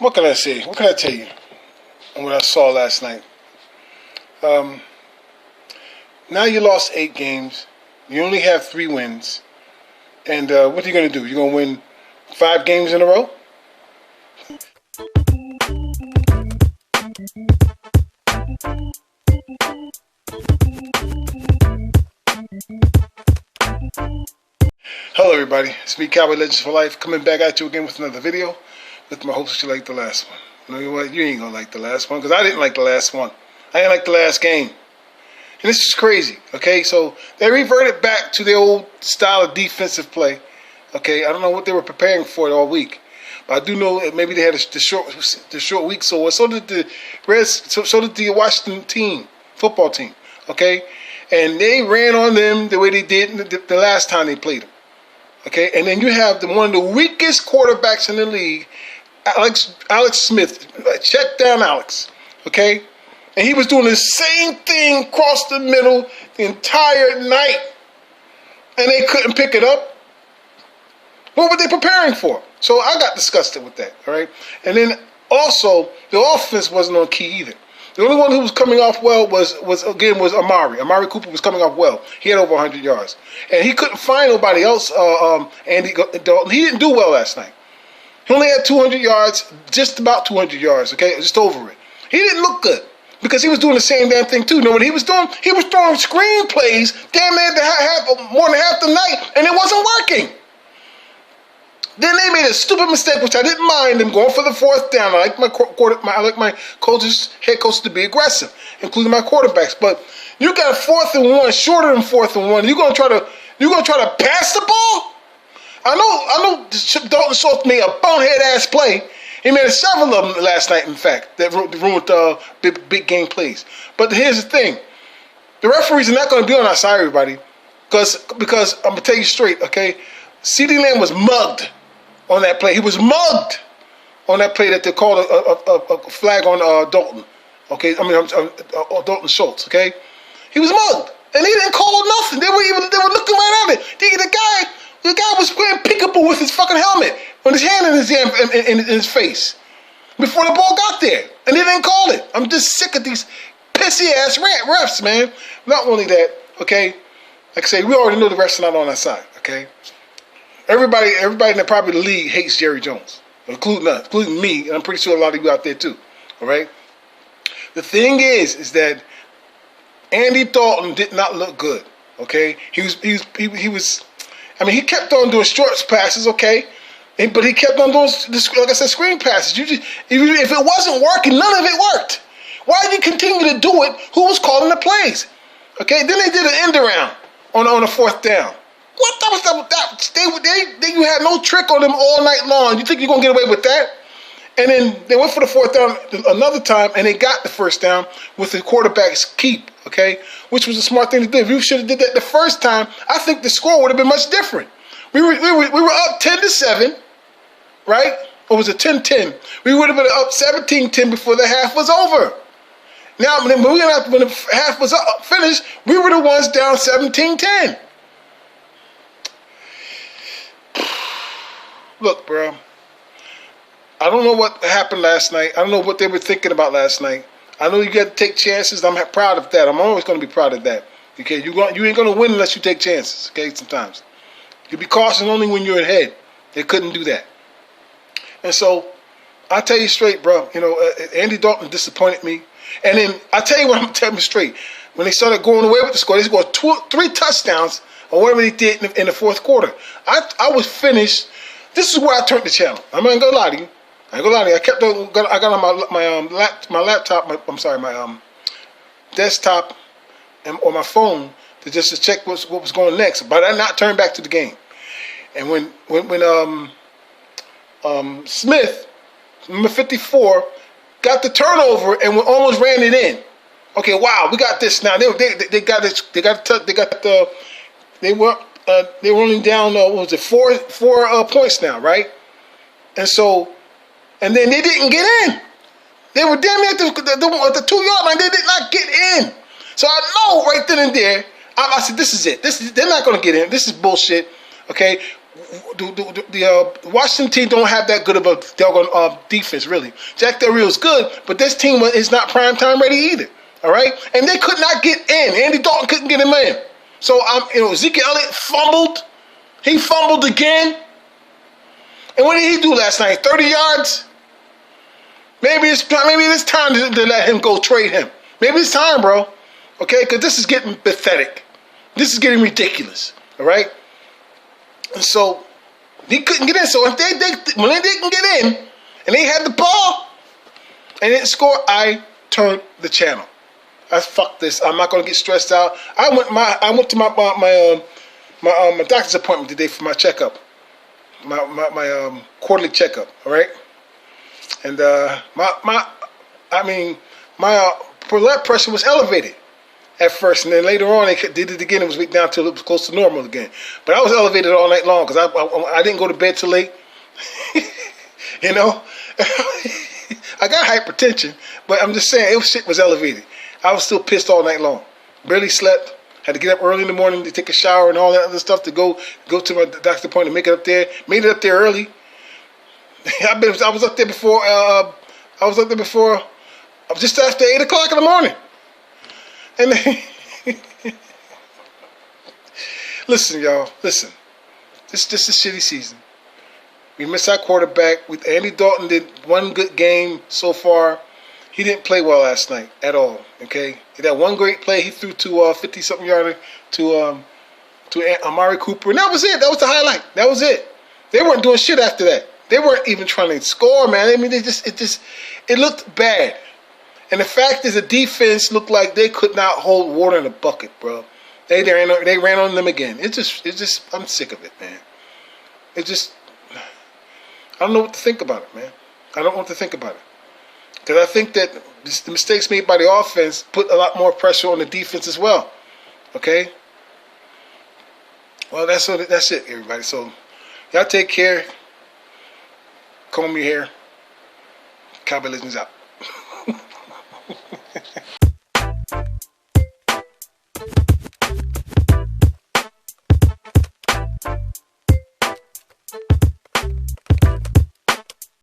what can I say? What can I tell you? What I saw last night. Now you lost 8 games. You only have 3 wins. And what are you going to do? You're going to win 5 games in a row? Hello everybody, it's me, Cowboy Legends for Life, coming back at you again with another video with my hopes that you like the last one. You know what? You ain't gonna like the last one, because I didn't like the last one. I didn't like the last game. And this is crazy, okay? So they reverted back to their old style of defensive play, okay? I don't know what they were preparing for all week. But I do know that maybe they had the short week, so did the so did the Washington football team, okay? And they ran on them the way they did the last time they played them, okay? And then you have one of the weakest quarterbacks in the league, Alex Smith. Check down Alex, okay? And he was doing the same thing across the middle the entire night, and they couldn't pick it up. What were they preparing for? So I got disgusted with that, all right? And then also, the offense wasn't on key either. The only one who was coming off well was Amari. Amari Cooper was coming off well. He had over 100 yards. And he couldn't find nobody else, Andy Dalton. He didn't do well last night. He only had 200 yards, just about 200 yards, okay? Just over it. He didn't look good because he was doing the same damn thing too. You know what he was doing? He was throwing screen plays damn near more than half the night, and it wasn't working. Then they made a stupid mistake, which I didn't mind them going for the 4th down. I like my head coaches to be aggressive, including my quarterbacks. But you got a 4th and 1, shorter than 4th and 1. You're gonna try to pass the ball? I know. Dalton Schultz made a bonehead ass play. He made several of them last night. In fact, that ruined big game plays. But here's the thing: the referees are not going to be on our side, everybody, because I'm gonna tell you straight, okay? CeeDee Lamb was mugged on that play. He was mugged on that play that they called a flag on Dalton. Okay, Dalton Schultz. Okay, he was mugged, and they didn't call nothing. They were looking right at it. The guy was playing peekaboo with his fucking helmet, with his hand in his face before the ball got there, and they didn't call it. I'm just sick of these pissy ass refs, man. Not only that, okay. Like I say, we already know the refs are not on our side. Okay. Everybody in the probably the league hates Jerry Jones, including me, and I'm pretty sure a lot of you out there too. All right. The thing is that Andy Dalton did not look good. Okay, he was. I mean, he kept on doing short passes. Okay, but he kept on doing, like I said, screen passes. If it wasn't working, none of it worked. Why did you continue to do it? Who was calling the plays? Okay, then they did an end around on a 4th down. What? You had no trick on them all night long. You think you're going to get away with that? And then they went for the 4th down another time, and they got the 1st down with the quarterback's keep, okay? Which was a smart thing to do. If you should have did that the first time, I think the score would have been much different. We were up 10-7, right? Or was it 10-10? We would have been up 17-10 before the half was over. Now, when the half was finished, we were the ones down 17-10. Look, bro, I don't know what happened last night. I don't know what they were thinking about last night. I know you got to take chances. I'm proud of that. I'm always going to be proud of that. Okay, you ain't going to win unless you take chances. Okay, sometimes you be cautious only when you're ahead. They couldn't do that, and so I tell you straight, bro. You know, Andy Dalton disappointed me. And then I tell you what, I'm telling you straight. When they started going away with the score, they scored 3 touchdowns or whatever they did in the 4th quarter. I was finished. This is where I turned the channel. I'm not gonna lie to you. I kept on. I got on my laptop. My desktop or my phone to check what was going next. But I not turned back to the game. And when Smith, number 54, got the turnover and almost ran it in. Okay, wow, we got this now. They were only down, what was it, four points now, right? And then they didn't get in. They were damn near at the 2-yard line. They did not get in. So I know right then and there, I said, this is it. They're not going to get in. This is bullshit, okay? the Washington team don't have that good of a doggone defense, really. Jack Del Rio's good, but this team is not primetime ready either. All right, and they could not get in. Andy Dalton couldn't get him in. So Ezekiel Elliott fumbled. He fumbled again. And what did he do last night? 30 yards. Maybe it's time to let him go, trade him. Maybe it's time, bro. Okay, because this is getting pathetic. This is getting ridiculous. All right. And so he couldn't get in. So if when they didn't get in and they had the ball and didn't score, I turned the channel. I fuck this. I'm not gonna get stressed out. I went to my doctor's appointment today for my checkup, my quarterly checkup. All right, and my blood pressure was elevated at first, and then later on they did it again. It was down till it was close to normal again. But I was elevated all night long because I didn't go to bed till late. You know, I got hypertension, but I'm just saying shit was elevated. I was still pissed all night long. Barely slept. Had to get up early in the morning to take a shower and all that other stuff to go to my doctor's appointment, make it up there. Made it up there early. I was up there before. Just after 8 o'clock in the morning. And then, listen, y'all. Listen. This is shitty season. We missed our quarterback. Andy Dalton did one good game so far. He didn't play well last night at all. Okay, that one great play he threw to 50-something yarder to Amari Cooper, and that was it. That was the highlight. That was it. They weren't doing shit after that. They weren't even trying to score, man. I mean, it looked bad. And the fact is, the defense looked like they could not hold water in a bucket, bro. They ran on them again. It's just I'm sick of it, man. I don't know what to think about it, man. I don't know what to think about it. Because I think that the mistakes made by the offense put a lot more pressure on the defense as well. Okay? Well, that's it, everybody. So, y'all take care. Comb your hair. Cowboy Legends out.